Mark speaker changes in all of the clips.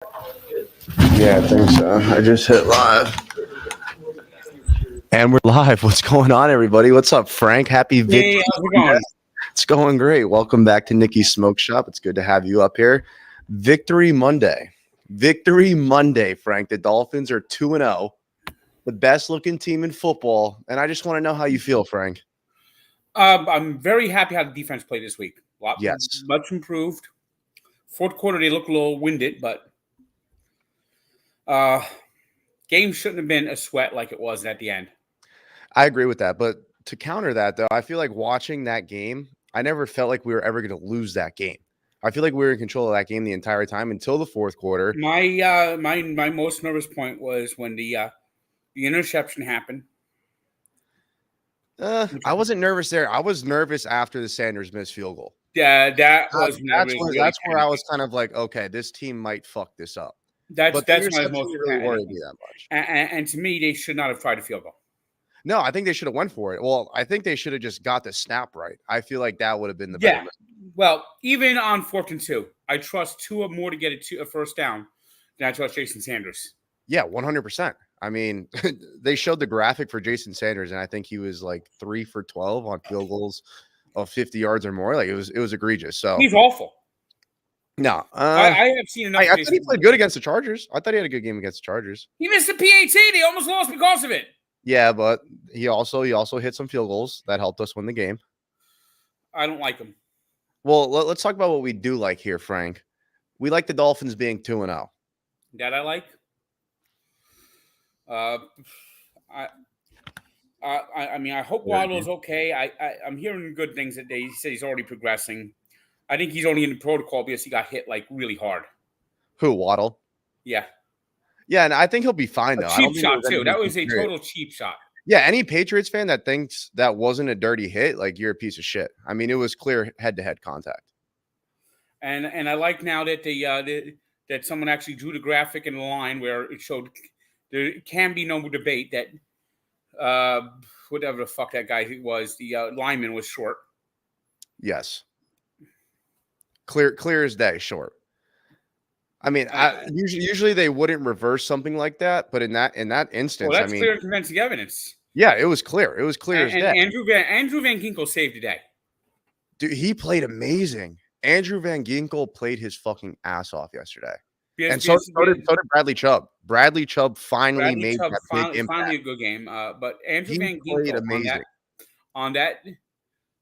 Speaker 1: Yeah, I think so. I just hit live. And we're live. What's going on, everybody? What's up, Frank? Happy victory.
Speaker 2: Hey, how's it going?
Speaker 1: It's going great. Welcome back to Nikki's Smoke Shop. It's good to have you up here. Victory Monday. Victory Monday, Frank. The Dolphins are 2-0, the best looking team in football. And I just want to know how you feel, Frank.
Speaker 2: I'm very happy how the defense played this week.
Speaker 1: Yes.
Speaker 2: Much improved. Fourth quarter, they looked a little winded, but game shouldn't have been a sweat like it was at the end.
Speaker 1: I agree with that. But to counter that, though, I feel like watching that game, I never felt like we were ever going to lose that game. I feel like we were in control of that game the entire time until the fourth quarter.
Speaker 2: My most nervous point was when the interception happened.
Speaker 1: I wasn't nervous there. I was nervous after the Sanders missed field goal.
Speaker 2: Yeah,
Speaker 1: That's where I was kind of like, okay, this team might fuck this up.
Speaker 2: That's
Speaker 1: my most really worried me that much.
Speaker 2: And to me, they should not have tried a field goal.
Speaker 1: No, I think they should have went for it. Well, I think they should have just got the snap right. I feel like that would have been the better.
Speaker 2: Well, even on 4th and 2, I trust Tua more to get a first down than I trust Jason Sanders.
Speaker 1: Yeah, 100%. I mean, they showed the graphic for Jason Sanders, and I think he was like 3 for 12 on field goals of 50 yards or more. Like it was egregious. So
Speaker 2: he's awful.
Speaker 1: No,
Speaker 2: I have seen enough.
Speaker 1: I thought he played good against the Chargers. I thought he had a good game against the Chargers.
Speaker 2: He missed the PAT. They almost lost because of it.
Speaker 1: Yeah, but he also hit some field goals that helped us win the game.
Speaker 2: I don't like him.
Speaker 1: Well, let's talk about what we do like here, Frank. We like the Dolphins being 2-0.
Speaker 2: That I like. I mean, I hope Waddle's okay. I'm hearing good things that they say he's already progressing. I think he's only in the protocol because he got hit like really hard.
Speaker 1: Who, Waddle?
Speaker 2: Yeah.
Speaker 1: Yeah, and I think he'll be fine, though.
Speaker 2: Cheap shot, too. That was a total cheap shot.
Speaker 1: Yeah, any Patriots fan that thinks that wasn't a dirty hit, like, you're a piece of shit. I mean, it was clear head-to-head contact.
Speaker 2: And I like now that that someone actually drew the graphic in the line where it showed there can be no debate that whatever the fuck that guy was, the lineman was short.
Speaker 1: Yes. Clear as day, short. I mean, usually they wouldn't reverse something like that, but in that instance,
Speaker 2: well, that's clear and convincing evidence.
Speaker 1: Yeah, it was clear. It was clear as day.
Speaker 2: Andrew Van Ginkel saved the day.
Speaker 1: Dude, he played amazing. Andrew Van Ginkel played his fucking ass off yesterday. And so did Bradley Chubb. Bradley Chubb finally made that big impact.
Speaker 2: Finally a good game. But Andrew Van Ginkel on that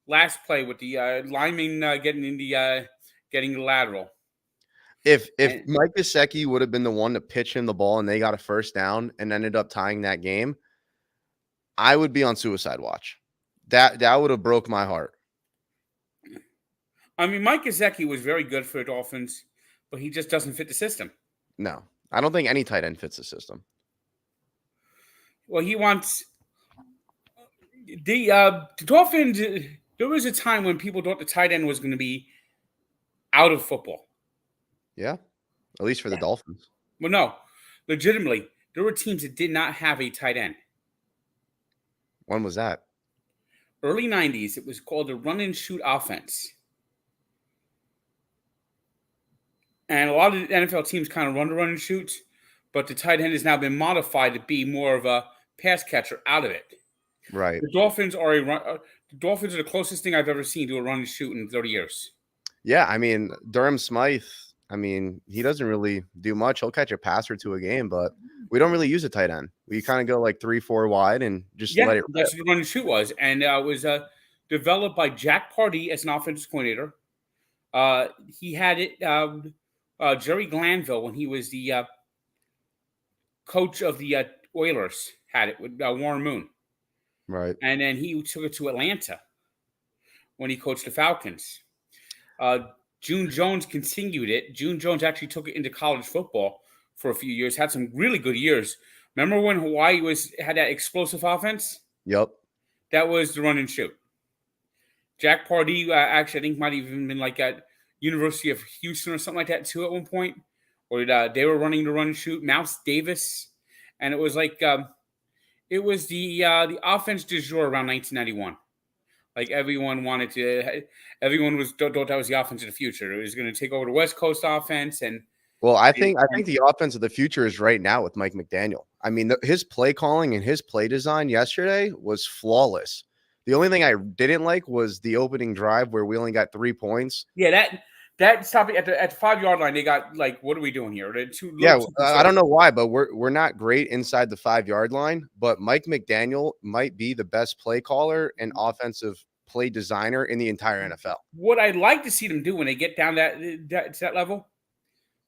Speaker 2: last play with the lineman getting the lateral.
Speaker 1: If Mike Gesicki would have been the one to pitch him the ball and they got a first down and ended up tying that game, I would be on suicide watch. That would have broke my heart.
Speaker 2: I mean, Mike Gesicki was very good for the Dolphins, but he just doesn't fit the system.
Speaker 1: No, I don't think any tight end fits the system.
Speaker 2: Well, he wants the Dolphins. There was a time when people thought the tight end was going to be out of football.
Speaker 1: Yeah, at least for the Dolphins.
Speaker 2: Well, no, legitimately, there were teams that did not have a tight end.
Speaker 1: When was that?
Speaker 2: Early 90s. It was called the run and shoot offense. And a lot of the NFL teams kind of run the run and shoot, but the tight end has now been modified to be more of a pass catcher out of it.
Speaker 1: Right.
Speaker 2: The Dolphins are the closest thing I've ever seen to a run and shoot in 30 years.
Speaker 1: Yeah, I mean, Durham Smythe, I mean, he doesn't really do much. He'll catch a pass or two a game, but we don't really use a tight end. We kind of go like 3-4 wide and just let it rip.
Speaker 2: That's what the run and shoot was. And it was developed by Jack Pardee as an offensive coordinator. He had it Jerry Glanville, when he was the coach of the Oilers, had it with Warren Moon.
Speaker 1: Right.
Speaker 2: And then he took it to Atlanta when he coached the Falcons. June Jones continued it. June Jones actually took it into college football for a few years, had some really good years. Remember when Hawaii had that explosive offense?
Speaker 1: Yep.
Speaker 2: That was the run and shoot. Jack Pardee, actually, I think might have even been like at University of Houston or something like that too at one point. Or they were running the run and shoot. Mouse Davis. And it was like it was the offense du jour around 1991. Like everyone thought that was the offense of the future. It was going to take over the West Coast offense, and
Speaker 1: Well, I think the offense of the future is right now with Mike McDaniel. I mean, his play calling and his play design yesterday was flawless. The only thing I didn't like was the opening drive where we only got 3 points.
Speaker 2: Yeah, that stopping at the 5-yard line, they got like, what are we doing here?
Speaker 1: I don't know why, but we're not great inside the 5-yard line. But Mike McDaniel might be the best play caller and offensive play designer in the entire NFL.
Speaker 2: What I'd like to see them do when they get down to that level,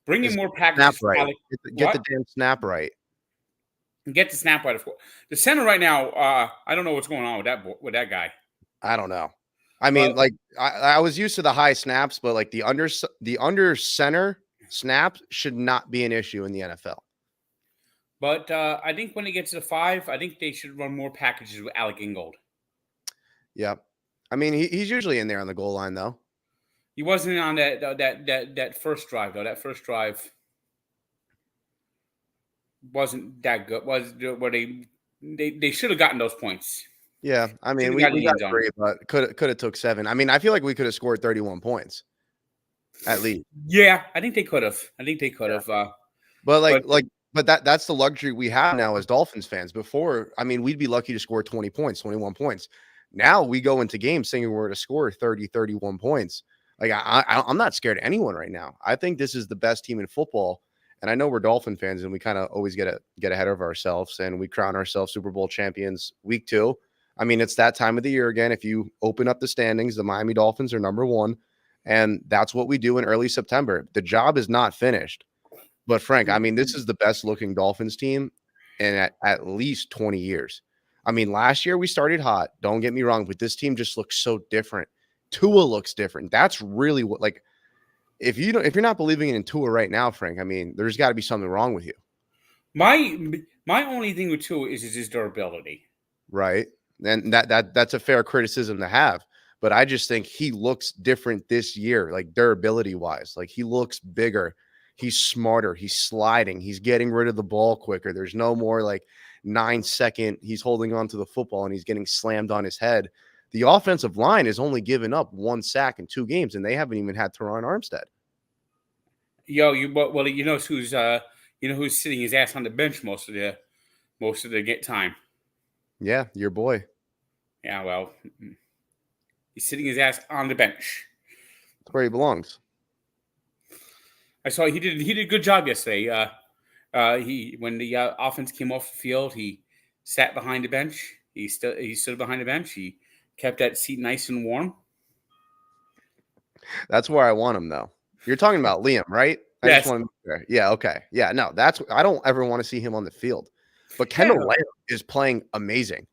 Speaker 2: bring in more packages.
Speaker 1: Snap right. Get the damn snap right.
Speaker 2: Get the snap right. Of course, the center right now. I don't know what's going on with that guy.
Speaker 1: I don't know. I mean, I was used to the high snaps, but like the under center snaps should not be an issue in the NFL.
Speaker 2: But I think when it gets to the 5, I think they should run more packages with Alec Ingold.
Speaker 1: Yeah, I mean he's usually in there on the goal line though.
Speaker 2: He wasn't on that first drive though. That first drive wasn't that good. Was where they should have gotten those points.
Speaker 1: Yeah, I mean we got 3, but could have took 7. I mean I feel like we could have scored 31 points at least.
Speaker 2: Yeah, I think they could have.
Speaker 1: But that's the luxury we have now as Dolphins fans. Before, I mean, we'd be lucky to score 20 points, 21 points. Now we go into games thinking we're to score 30, 31 points. Like I'm not scared of anyone right now. I think this is the best team in football. And I know we're Dolphin fans and we kind of always get ahead of ourselves and we crown ourselves Super Bowl champions week 2. I mean, it's that time of the year again. If you open up the standings, the Miami Dolphins are number 1. And that's what we do in early September. The job is not finished. But Frank, I mean, this is the best looking Dolphins team in at least 20 years. I mean, last year we started hot. Don't get me wrong, but this team just looks so different. Tua looks different. That's really what, like, if you're not believing in Tua right now, Frank, I mean, there's got to be something wrong with you.
Speaker 2: My only thing with Tua is his durability.
Speaker 1: Right. And that's a fair criticism to have. But I just think he looks different this year, like durability wise. Like he looks bigger. He's smarter. He's sliding. He's getting rid of the ball quicker. There's no more like 9-second. He's holding on to the football and he's getting slammed on his head. The offensive line has only given up 1 sack in 2 games, and they haven't even had Teron Armstead.
Speaker 2: Who's sitting his ass on the bench most of the time?
Speaker 1: Yeah, your boy.
Speaker 2: Yeah, well, he's sitting his ass on the bench.
Speaker 1: That's where he belongs.
Speaker 2: I saw he did a good job yesterday. When the offense came off the field, he sat behind the bench. He stood behind the bench. He kept that seat nice and warm.
Speaker 1: That's where I want him, though. You're talking about Liam, right?
Speaker 2: Yes.
Speaker 1: Yeah. Okay. Yeah. No, I don't ever want to see him on the field. But Kendall Reyes is playing amazing.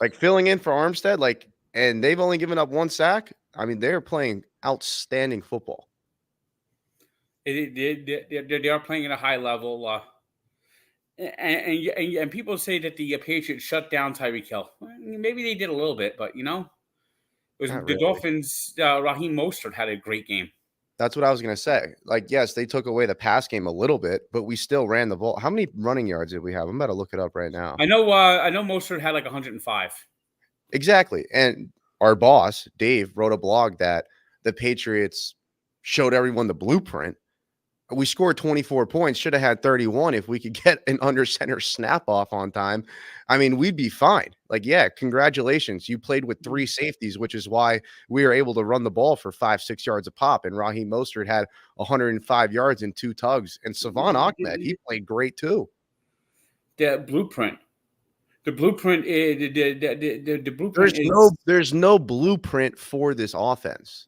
Speaker 1: Like filling in for Armstead, and they've only given up 1 sack. I mean, they're playing outstanding football.
Speaker 2: They are playing at a high level. And people say that the Patriots shut down Tyreek Hill. Maybe they did a little bit, but it was the Dolphins. Raheem Mostert had a great game.
Speaker 1: That's what I was going to say. Like, yes, they took away the pass game a little bit, but we still ran the ball. How many running yards did we have? I'm about to look it up right now.
Speaker 2: I know Mostert had like 105.
Speaker 1: Exactly. And our boss, Dave, wrote a blog that the Patriots showed everyone the blueprint. We scored 24 points, should have had 31 if we could get an under center snap off on time. I mean, we'd be fine. Like, yeah, congratulations. You played with 3 safeties, which is why we were able to run the ball for 5-6 yards a pop. And Raheem Mostert had 105 yards and 2 tugs. And Savon Ahmed, he played great too.
Speaker 2: The blueprint. The blueprint is the blueprint.
Speaker 1: There's no blueprint for this offense.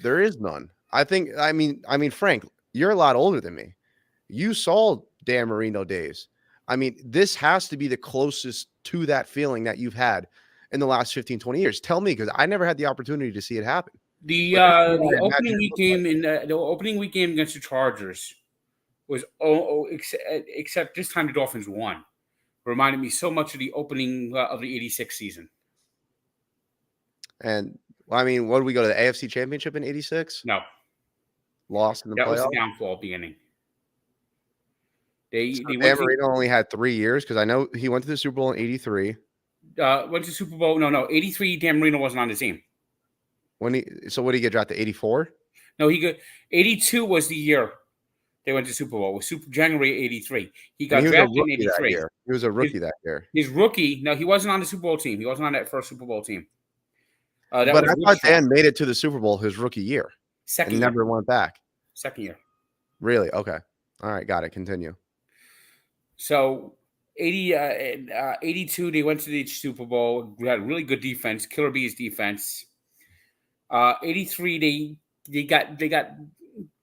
Speaker 1: There is none. I mean, Frank, you're a lot older than me. You saw Dan Marino days. I mean, this has to be the closest to that feeling that you've had in the last 15, 20 years. Tell me, because I never had the opportunity to see it happen.
Speaker 2: The opening week game against the Chargers was except this time the Dolphins won. Reminded me so much of the opening of the '86 season.
Speaker 1: And I mean, what did we go to the AFC Championship in '86?
Speaker 2: No.
Speaker 1: Lost in the playoffs?
Speaker 2: That was the downfall beginning.
Speaker 1: Dan Marino only had 3 years, because I know he went to the Super Bowl in '83.
Speaker 2: Went to the Super Bowl. No, '83. Dan Marino wasn't on the team.
Speaker 1: So what did he get drafted? '84?
Speaker 2: No, he got 82 was the year they went to Super Bowl. It was January 83. He got
Speaker 1: And he was a
Speaker 2: drafted in
Speaker 1: rookie that
Speaker 2: 83.
Speaker 1: year. He was a rookie that year.
Speaker 2: His rookie, no, he wasn't on the Super Bowl team. He wasn't on that first Super Bowl team. That
Speaker 1: But
Speaker 2: was
Speaker 1: I thought Dan made it to the Super Bowl his rookie year and never went back.
Speaker 2: Second year.
Speaker 1: Really? Okay. All right. Got it. Continue.
Speaker 2: So 82, they went to the Super Bowl. We had really good defense, Killer Bees defense. 83, they got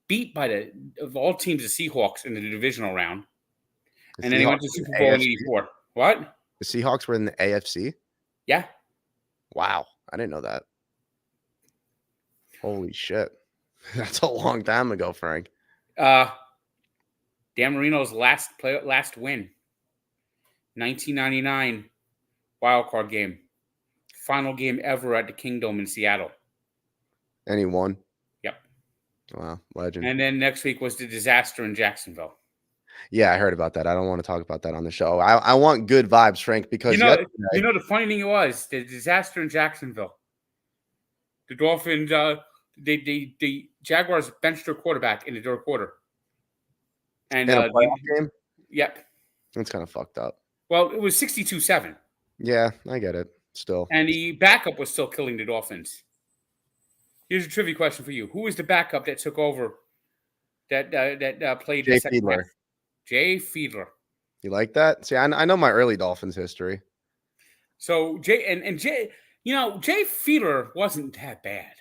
Speaker 2: beat by of all teams, the Seahawks in the divisional round. And then they went to the Super Bowl in 84. What?
Speaker 1: The Seahawks were in the AFC?
Speaker 2: Yeah.
Speaker 1: Wow. I didn't know that. Holy shit. That's a long time ago, Frank.
Speaker 2: Dan Marino's last win. 1999 wild card game. Final game ever at the Kingdom in Seattle.
Speaker 1: And he won?
Speaker 2: Yep.
Speaker 1: Wow. Legend.
Speaker 2: And then next week was the disaster in Jacksonville.
Speaker 1: Yeah, I heard about that. I don't want to talk about that on the show. I want good vibes, Frank, because
Speaker 2: you know the funny thing was the disaster in Jacksonville. The Dolphins, the Jaguars benched their quarterback in the third quarter. And
Speaker 1: in a playoff game?
Speaker 2: Yep.
Speaker 1: That's kind of fucked up.
Speaker 2: Well, it was 62-7.
Speaker 1: Yeah, I get it. Still.
Speaker 2: And the backup was still killing the Dolphins. Here's a trivia question for you. Who was the backup that took over that played
Speaker 1: Jay
Speaker 2: the second
Speaker 1: Fiedler.
Speaker 2: half? Jay Fiedler.
Speaker 1: You like that? See, I know my early Dolphins history.
Speaker 2: So Jay Fiedler wasn't that bad.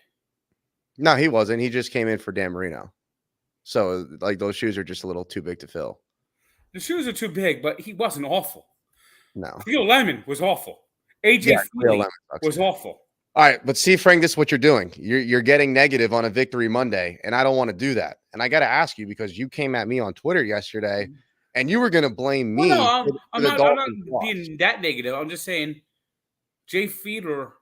Speaker 1: No, he wasn't. He just came in for Dan Marino. So, like, those shoes are just a little too big to fill.
Speaker 2: The shoes are too big, but he wasn't awful.
Speaker 1: No.
Speaker 2: Cleo Lemon was awful. AJ Feely was awful.
Speaker 1: All right, but see, Frank, this is what you're doing. You're getting negative on a Victory Monday, and I don't want to do that. And I got to ask you, because you came at me on Twitter yesterday, and you were going to blame me.
Speaker 2: Well, no, I'm not being that negative. I'm just saying Jay Fiedler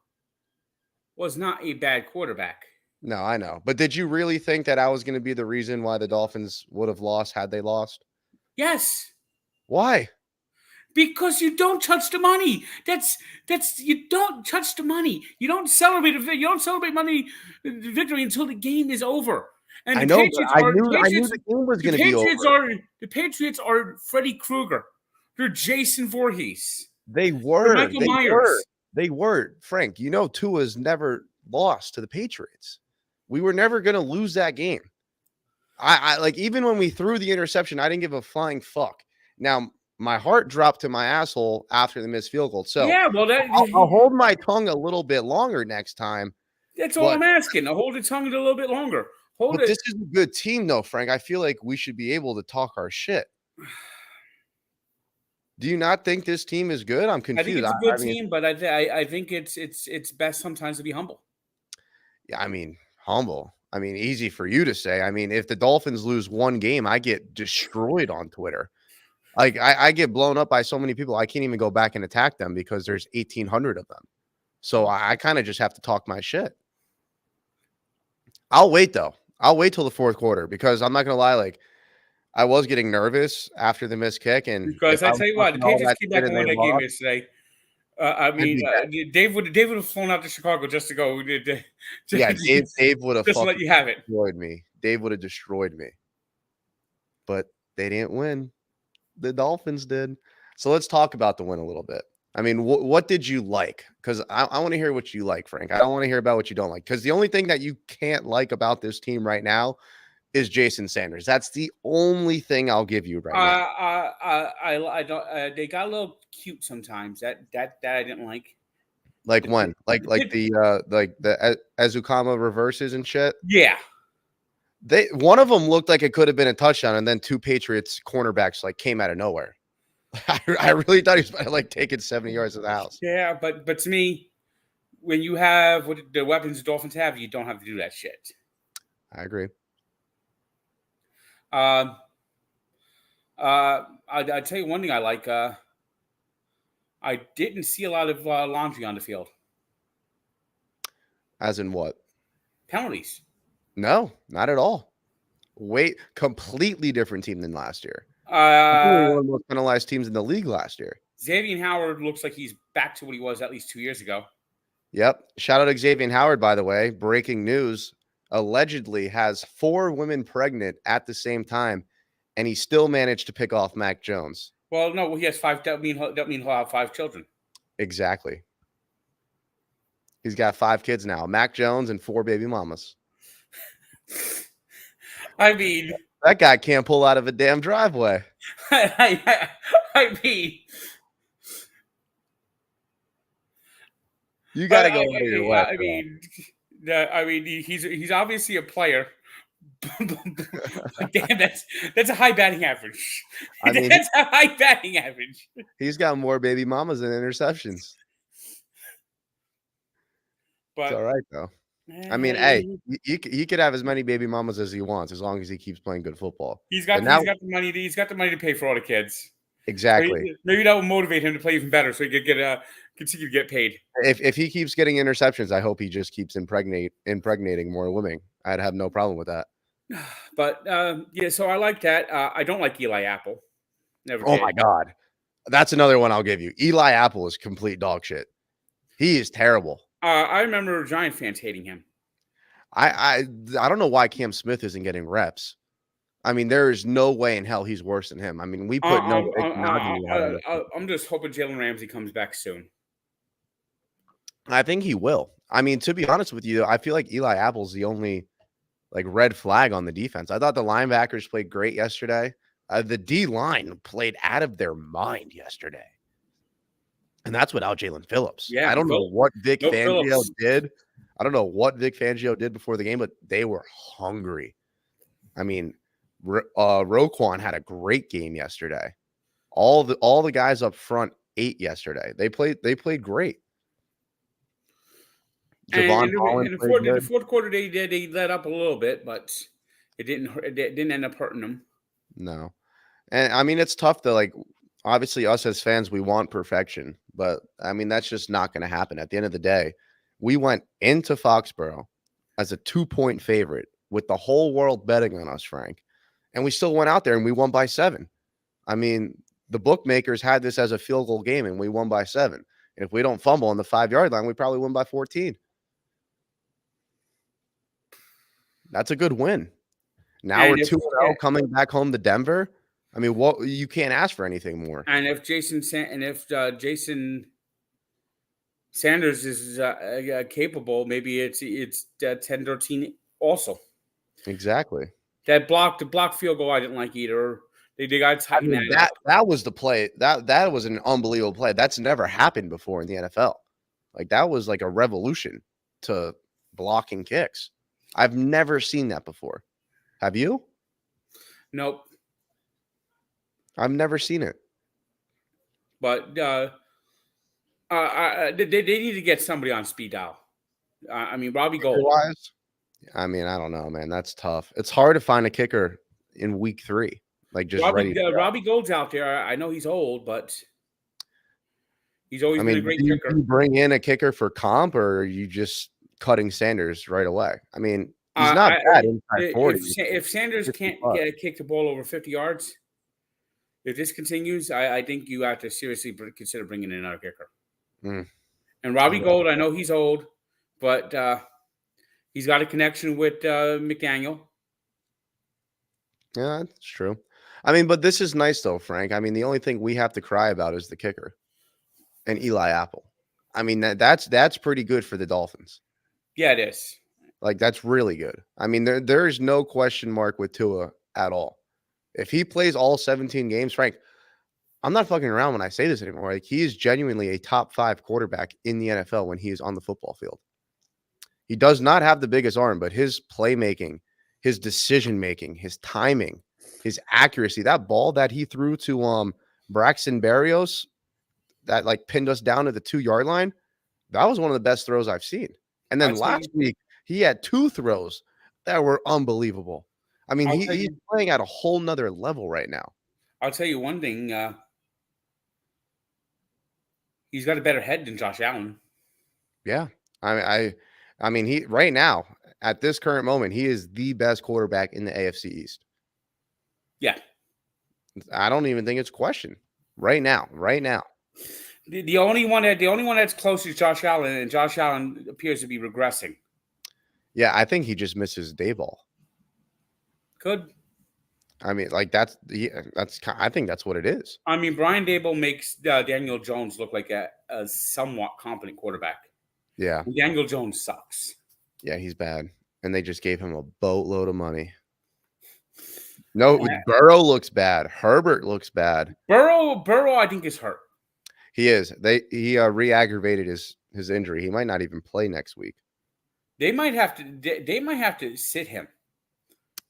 Speaker 2: was not a bad quarterback.
Speaker 1: No, I know. But did you really think that I was going to be the reason why the Dolphins would have lost had they lost?
Speaker 2: Yes.
Speaker 1: Why?
Speaker 2: Because you don't touch the money. That's you don't touch the money. You don't celebrate money victory until the game is over. And
Speaker 1: I know. I knew the game was going to be over.
Speaker 2: The Patriots are Freddy Krueger. They're Jason Voorhees.
Speaker 1: They were.
Speaker 2: They're Michael Myers.
Speaker 1: They were. Frank, you know, Tua's never lost to the Patriots. We were never going to lose that game. I like, even when we threw the interception, I didn't give a flying fuck. Now, my heart dropped to my asshole after the missed field goal. So
Speaker 2: yeah, well,
Speaker 1: I'll hold my tongue a little bit longer next time.
Speaker 2: That's all I'm asking. I'll hold the tongue a little bit longer.
Speaker 1: This is a good team, though, Frank. I feel like we should be able to talk our shit. Do you not think this team is good? I'm confused.
Speaker 2: I think it's a good team, but I think it's best sometimes to be humble.
Speaker 1: Yeah, I mean, humble. I mean, easy for you to say. I mean, if the Dolphins lose one game, I get destroyed on Twitter. Like, I get blown up by so many people. I can't even go back and attack them because there's 1,800 of them. So I kind of just have to talk my shit. I'll wait, though. I'll wait till the fourth quarter because I'm not going to lie. Like, I was getting nervous after the missed kick. And
Speaker 2: because I tell you what, the Patriots came back and won that game yesterday. Dave would have flown out to Chicago just to go.
Speaker 1: Dave would have
Speaker 2: just let you have it.
Speaker 1: Destroyed me. Dave would have destroyed me. But they didn't win. The Dolphins did. So let's talk about the win a little bit. I mean, what did you like? Because I want to hear what you like, Frank. I don't want to hear about what you don't like. Because the only thing that you can't like about this team right now is Jason Sanders. That's the only thing I'll give you right now.
Speaker 2: I don't. They got a little cute sometimes. That I didn't like.
Speaker 1: Like when? Like the Azukama reverses and shit.
Speaker 2: Yeah.
Speaker 1: One of them looked like it could have been a touchdown, and then two Patriots cornerbacks like came out of nowhere. I really thought he was about to like take it 70 yards to the house.
Speaker 2: Yeah, but to me, when you have what the weapons the Dolphins have, you don't have to do that shit.
Speaker 1: I agree.
Speaker 2: I'll tell you one thing I like. I didn't see a lot of laundry on the field.
Speaker 1: As in what?
Speaker 2: Penalties.
Speaker 1: No, not at all. Completely different team than last year.
Speaker 2: One
Speaker 1: of the most penalized teams in the league last year.
Speaker 2: Xavian Howard looks like he's back to what he was at least 2 years ago.
Speaker 1: Yep. Shout out to Xavian Howard, by the way. Breaking news. allegedly has 4 women pregnant at the same time, and he still managed to pick off Mac Jones.
Speaker 2: Well, no, he has 5. That mean he'll have 5 children.
Speaker 1: Exactly. He's got 5 kids now. Mac Jones and 4 baby mamas.
Speaker 2: I mean,
Speaker 1: that guy can't pull out of a damn driveway.
Speaker 2: I mean,
Speaker 1: you got to go out of your way.
Speaker 2: I mean, he's obviously a player. Damn, that's a high batting average. I mean, that's a high batting average.
Speaker 1: He's got more baby mamas than interceptions. But it's all right though. I mean, hey, he could have as many baby mamas as he wants as long as he keeps playing good football.
Speaker 2: He's got the money. He's got the money to pay for all the kids.
Speaker 1: Exactly.
Speaker 2: Maybe that will motivate him to play even better, so he could continue to get paid.
Speaker 1: If he keeps getting interceptions, I hope he just keeps impregnating more women. I'd have no problem with that.
Speaker 2: But yeah, so I like that. I don't like Eli Apple. Never.
Speaker 1: Oh my God, that's another one I'll give you. Eli Apple is complete dog shit. He is terrible.
Speaker 2: I remember Giant fans hating him.
Speaker 1: I don't know why Cam Smith isn't getting reps. I mean, there is no way in hell he's worse than him. I mean, we put
Speaker 2: I'm just hoping Jalen Ramsey comes back soon.
Speaker 1: I think he will. I mean, to be honest with you, I feel like Eli Apple's the only red flag on the defense. I thought the linebackers played great yesterday. The D-line played out of their mind yesterday. And that's without Jalen Phillips. Yeah, I don't know what Vic Fangio did. I don't know what Vic Fangio did before the game, but they were hungry. I mean, Roquan had a great game yesterday. All the guys up front ate yesterday. They played great.
Speaker 2: And in the fourth quarter, they let up a little bit, but it didn't end up hurting them.
Speaker 1: No, and I mean it's tough to obviously us as fans, we want perfection, but I mean, that's just not going to happen. At the end of the day, we went into Foxborough as a 2-point favorite with the whole world betting on us, Frank. And we still went out there and we won by 7. I mean, the bookmakers had this as a field goal game and we won by 7. And if we don't fumble on the 5-yard line, we probably win by 14. That's a good win. Now we're 2-0 coming back home to Denver. I mean, you can't ask for anything more.
Speaker 2: And if Jason Sanders is capable, maybe it's 10-13 also.
Speaker 1: Exactly.
Speaker 2: The block field goal I didn't like either. They got to tighten
Speaker 1: that was the play. That was an unbelievable play. That's never happened before in the NFL. That was like a revolution to blocking kicks. I've never seen that before. Have you?
Speaker 2: Nope.
Speaker 1: I've never seen it.
Speaker 2: But they need to get somebody on speed dial. I mean, Robbie Gould.
Speaker 1: I mean, I don't know, man. That's tough. It's hard to find a kicker in week 3.
Speaker 2: Robbie Gould's out there. I know he's old, but he's always been a great kicker.
Speaker 1: You bring in a kicker for comp, or are you just cutting Sanders right away? I mean, he's not bad inside 40.
Speaker 2: If Sanders can't kick the ball over 50 yards, if this continues, I think you have to seriously consider bringing in another kicker. And Robbie Gould, I know he's old, but he's got a connection with McDaniel.
Speaker 1: Yeah, that's true. I mean, but this is nice though, Frank. I mean, the only thing we have to cry about is the kicker and Eli Apple. I mean, that's pretty good for the Dolphins.
Speaker 2: Yeah, it is.
Speaker 1: That's really good. I mean, there is no question mark with Tua at all. If he plays all 17 games, Frank, I'm not fucking around when I say this anymore. He is genuinely a top 5 quarterback in the NFL when he is on the football field. He does not have the biggest arm, but his playmaking, his decision-making, his timing, his accuracy, that ball that he threw to Braxton Berrios that pinned us down to the 2-yard line, that was one of the best throws I've seen. And then last week, he had 2 throws that were unbelievable. I mean, he's playing at a whole nother level right now.
Speaker 2: I'll tell you one thing. He's got a better head than Josh Allen.
Speaker 1: Yeah. I mean, he right now, at this current moment, he is the best quarterback in the AFC East.
Speaker 2: Yeah.
Speaker 1: I don't even think it's a question. Right now.
Speaker 2: The only one that's close is Josh Allen, and Josh Allen appears to be regressing.
Speaker 1: Yeah, I think he just misses Dayball.
Speaker 2: Could.
Speaker 1: I mean, like I think that's what it is.
Speaker 2: I mean, Brian Dable makes Daniel Jones look like a somewhat competent quarterback.
Speaker 1: Yeah,
Speaker 2: And Daniel Jones sucks.
Speaker 1: yeah, he's bad, and they just gave him a boatload of money. No, Burrow looks bad. Herbert looks bad.
Speaker 2: Burrow, I think is hurt.
Speaker 1: He is. He re-aggravated his injury. He might not even play next week.
Speaker 2: They might have to. They might have to sit him.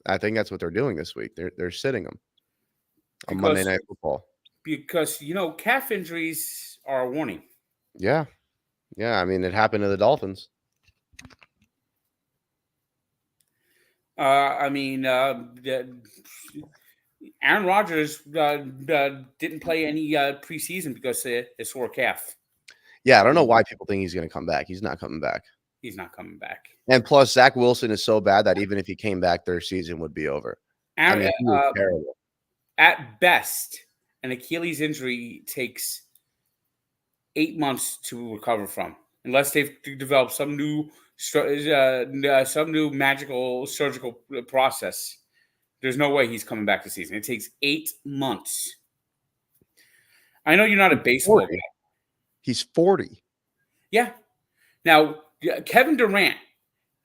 Speaker 1: I think that's what they're doing this week. They're sitting him on Monday Night Football
Speaker 2: because calf injuries are a warning.
Speaker 1: Yeah, yeah. I mean, it happened to the Dolphins.
Speaker 2: Aaron Rodgers didn't play any preseason because of a sore calf.
Speaker 1: Yeah, I don't know why people think he's going to come back. He's not coming back.
Speaker 2: He's not coming back.
Speaker 1: And plus, Zach Wilson is so bad that even if he came back, their season would be over. I mean, he was terrible.
Speaker 2: At best, an Achilles injury takes 8 months to recover from, unless they've developed some new magical surgical process. There's no way he's coming back this season. It takes 8 months. I know you're not a baseball guy.
Speaker 1: He's 40.
Speaker 2: Yeah. Now, Kevin Durant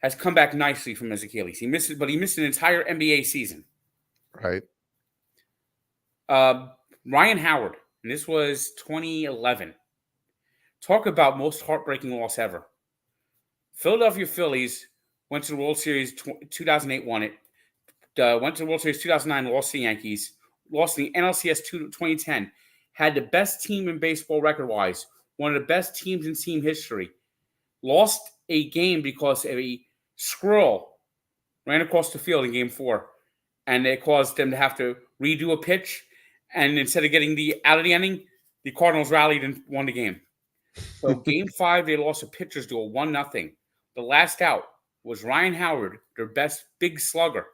Speaker 2: has come back nicely from his Achilles. He missed an entire NBA season.
Speaker 1: Right.
Speaker 2: Ryan Howard, and this was 2011. Talk about most heartbreaking loss ever. Philadelphia Phillies went to the World Series 2008, won it. Went to the World Series 2009, lost to the Yankees. Lost in the NLCS 2010. Had the best team in baseball record-wise. One of the best teams in team history. Lost a game because a squirrel ran across the field in Game 4. And it caused them to have to redo a pitch. And instead of getting out of the inning, the Cardinals rallied and won the game. So Game 5, they lost a pitcher's duel, 1-0. The last out was Ryan Howard, their best big slugger.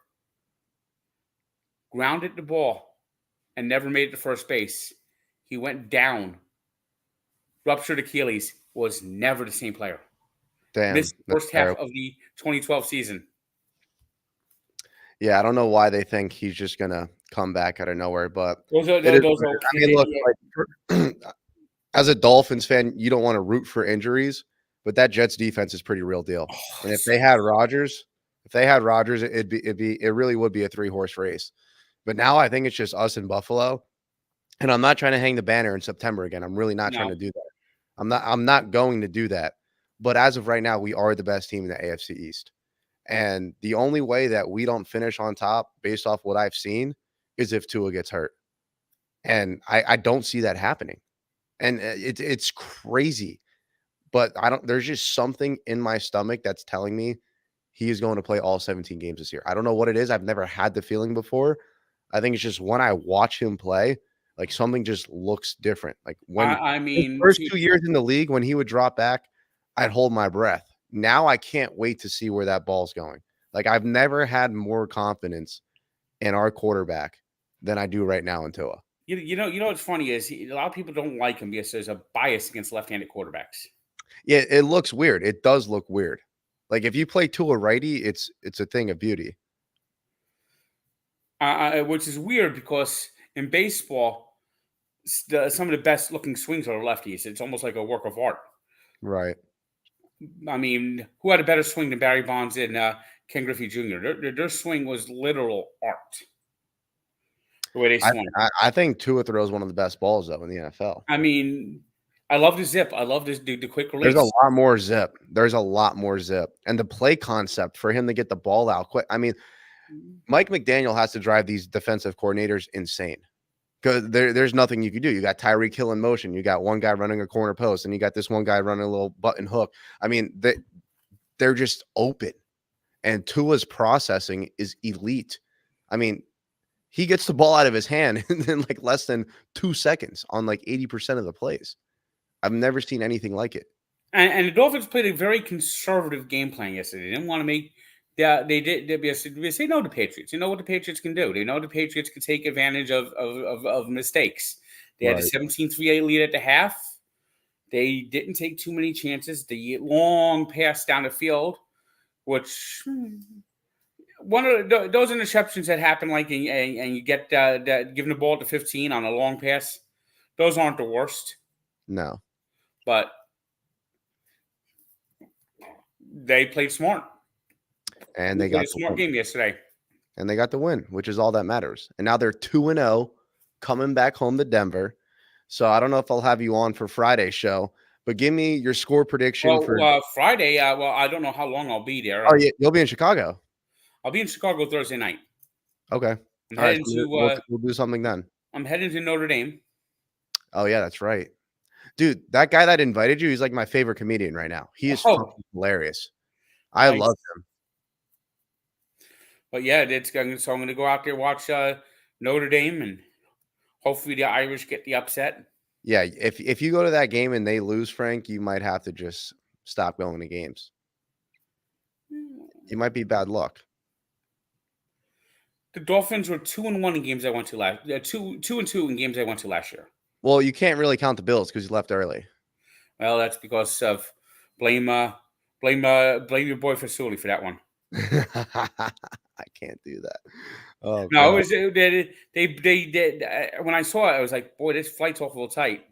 Speaker 2: Grounded the ball and never made it to first base. He went down. Ruptured Achilles. Was never the same player.
Speaker 1: Damn.
Speaker 2: Missed the first half of the 2012 season.
Speaker 1: Yeah, I don't know why they think he's just going to come back out of nowhere, but as a Dolphins fan, you don't want to root for injuries, but that Jets defense is pretty real deal. And if they had Rodgers, it really would be a 3-horse race. But now I think it's just us in Buffalo. And I'm not trying to hang the banner in September again. I'm really not trying to do that. I'm not going to do that. But as of right now, we are the best team in the AFC East. And the only way that we don't finish on top based off what I've seen is if Tua gets hurt. And I don't see that happening. And it's crazy. But there's just something in my stomach that's telling me he is going to play all 17 games this year. I don't know what it is. I've never had the feeling before. I think it's just when I watch him play, like something just looks different. Like when the first 2 years in the league, when he would drop back, I'd hold my breath. Now I can't wait to see where that ball's going. Like I've never had more confidence in our quarterback than I do right now in Tua.
Speaker 2: You know what's funny is a lot of people don't like him because there's a bias against left-handed quarterbacks.
Speaker 1: Yeah, it looks weird. It does look weird. Like if you play Tua righty, it's a thing of beauty.
Speaker 2: Which is weird because in baseball, some of the best looking swings are lefties. It's almost like a work of art.
Speaker 1: Right.
Speaker 2: I mean, who had a better swing than Barry Bonds and Ken Griffey Jr.? Their swing was literal art. The way they swung.
Speaker 1: I think Tua throws one of the best balls, though, in the NFL.
Speaker 2: I mean, I love the zip. I love the quick release.
Speaker 1: There's a lot more zip. And the play concept for him to get the ball out quick. I mean, Mike McDaniel has to drive these defensive coordinators insane because there's nothing you can do. You got Tyreek Hill in motion. You got one guy running a corner post, and you got this one guy running a little button hook. I mean, they're just open. And Tua's processing is elite. I mean, he gets the ball out of his hand in like less than 2 seconds on like 80% of the plays. I've never seen anything like it.
Speaker 2: And the Dolphins played a very conservative game plan yesterday. They didn't want to make they know the Patriots. You know what the Patriots can do. They know the Patriots can take advantage of mistakes. They had a 17-3 lead at the half. They didn't take too many chances. The long pass down the field which one of those interceptions that happen, like, and you get given the ball to 15 on a long pass, those aren't the worst.
Speaker 1: No.
Speaker 2: But they played smart.
Speaker 1: And they got
Speaker 2: a smart game yesterday.
Speaker 1: And they got the win, which is all that matters. And now they're 2-0 coming back home to Denver. So I don't know if I'll have you on for Friday's show, but give me your score prediction for
Speaker 2: Friday. Well, I don't know how long I'll be there.
Speaker 1: Oh, yeah, you'll be in Chicago.
Speaker 2: I'll be in Chicago Thursday night.
Speaker 1: Okay.
Speaker 2: I'm
Speaker 1: All right,
Speaker 2: heading
Speaker 1: so we'll do something then.
Speaker 2: I'm heading to Notre Dame.
Speaker 1: Oh, yeah, that's right. Dude, that guy that invited you, he's like my favorite comedian right now. He is fucking hilarious. I love him.
Speaker 2: But yeah, so I'm going to go out there, watch Notre Dame, and hopefully the Irish get the upset.
Speaker 1: Yeah, if you go to that game and they lose, Frank, you might have to just stop going to games. You might be bad luck.
Speaker 2: The Dolphins were 2-1 in games I went to last. 2-2 in games I went to last year.
Speaker 1: Well, you can't really count the Bills because you left early.
Speaker 2: Well, that's because of blame your boy Fasuli for that one.
Speaker 1: I can't do that. Oh,
Speaker 2: no, it was they when I saw it, I was like, boy, this flight's awful tight.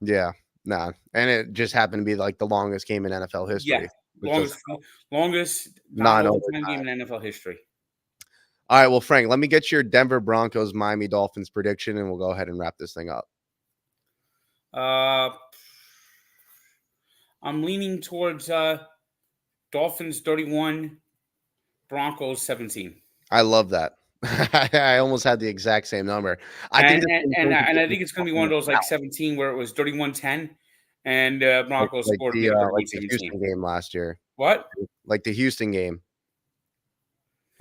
Speaker 1: Yeah, nah, and it just happened to be like the longest game in NFL history.
Speaker 2: Yeah, longest non-overtime game in NFL history.
Speaker 1: All right, well, Frank, let me get your Denver Broncos Miami Dolphins prediction, and we'll go ahead and wrap this thing up.
Speaker 2: I'm leaning towards Dolphins 31, Broncos 17.
Speaker 1: I love that. I almost had the exact same number.
Speaker 2: I think it's going to be one of those like 17 where it was 31-10, and Broncos scored
Speaker 1: the Houston game last year.
Speaker 2: What?
Speaker 1: Like the Houston game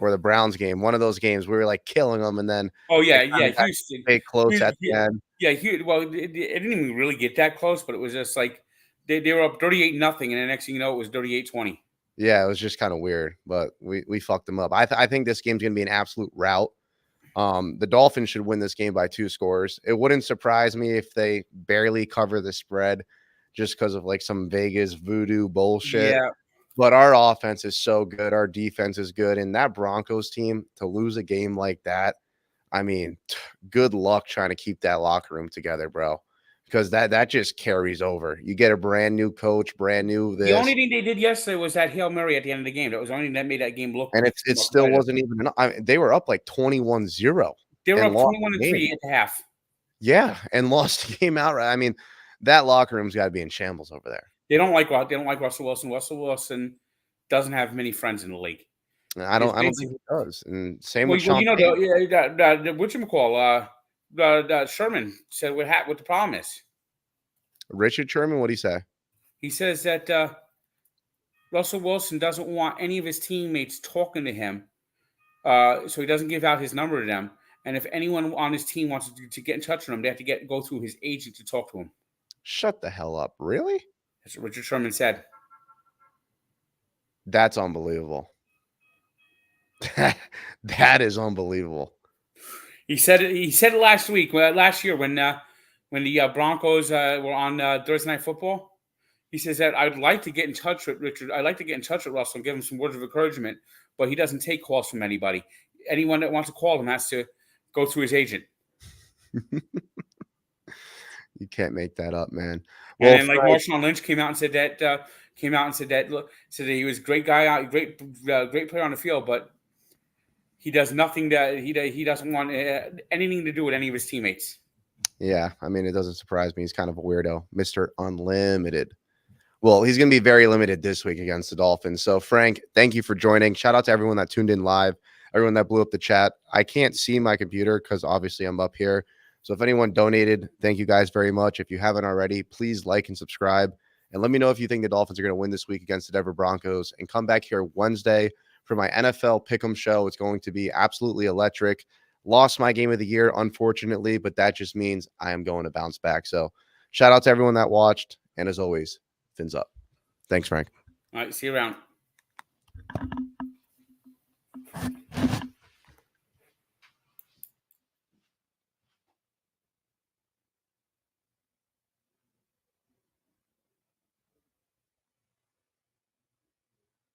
Speaker 1: or the Browns game. One of those games we were like killing them, and then
Speaker 2: Houston
Speaker 1: stay close at the end.
Speaker 2: Yeah, well, it didn't even really get that close, but it was just like they were up 38-0, and the next thing you know, it was 38-20.
Speaker 1: Yeah, it was just kind of weird, but we fucked them up. I think this game's going to be an absolute rout. The Dolphins should win this game by 2 scores. It wouldn't surprise me if they barely cover the spread just because of like some Vegas voodoo bullshit.
Speaker 2: Yeah.
Speaker 1: But our offense is so good. Our defense is good. And that Broncos team, to lose a game like that, I mean, good luck trying to keep that locker room together, bro. Because that just carries over. You get a brand new coach, brand new this.
Speaker 2: The only thing they did yesterday was that Hail Mary at the end of the game. That was the only thing that made that game look.
Speaker 1: And it still wasn't even enough. I mean, they were up like 21-0.
Speaker 2: They were up 21-3 at the half.
Speaker 1: Yeah, and lost the game outright. I mean, that locker room's got to be in shambles over there.
Speaker 2: They don't like Russell Wilson. Russell Wilson doesn't have many friends in the league.
Speaker 1: I don't think he does. And same with Sean.
Speaker 2: whatchamacall, Sherman said what the problem is.
Speaker 1: Richard Sherman, what'd he say?
Speaker 2: He says that Russell Wilson doesn't want any of his teammates talking to him, so he doesn't give out his number to them. And if anyone on his team wants to get in touch with him, they have to go through his agent to talk to him.
Speaker 1: Shut the hell up. Really?
Speaker 2: That's what Richard Sherman said.
Speaker 1: That's unbelievable. That is unbelievable.
Speaker 2: He said it last year when the Broncos were on Thursday Night Football. He says that I'd like to get in touch with Richard. I'd like to get in touch with Russell and give him some words of encouragement, but he doesn't take calls from anybody. Anyone that wants to call him has to go through his agent.
Speaker 1: You can't make that up, man.
Speaker 2: Well, and then Marshawn Lynch came out and said that he was a great guy, great player on the field, but he does nothing that he doesn't want anything to do with any of his teammates.
Speaker 1: Yeah, I mean, it doesn't surprise me. He's kind of a weirdo, Mr. Unlimited. Well, he's going to be very limited this week against the Dolphins. So, Frank, thank you for joining. Shout out to everyone that tuned in live, everyone that blew up the chat. I can't see my computer because obviously I'm up here. So if anyone donated, thank you guys very much. If you haven't already, please like and subscribe. And let me know if you think the Dolphins are going to win this week against the Denver Broncos. And come back here Wednesday for my NFL Pick'em show. It's going to be absolutely electric. Lost my game of the year, unfortunately, but that just means I am going to bounce back. So shout out to everyone that watched. And as always, fins up. Thanks, Frank.
Speaker 2: All right, see you around.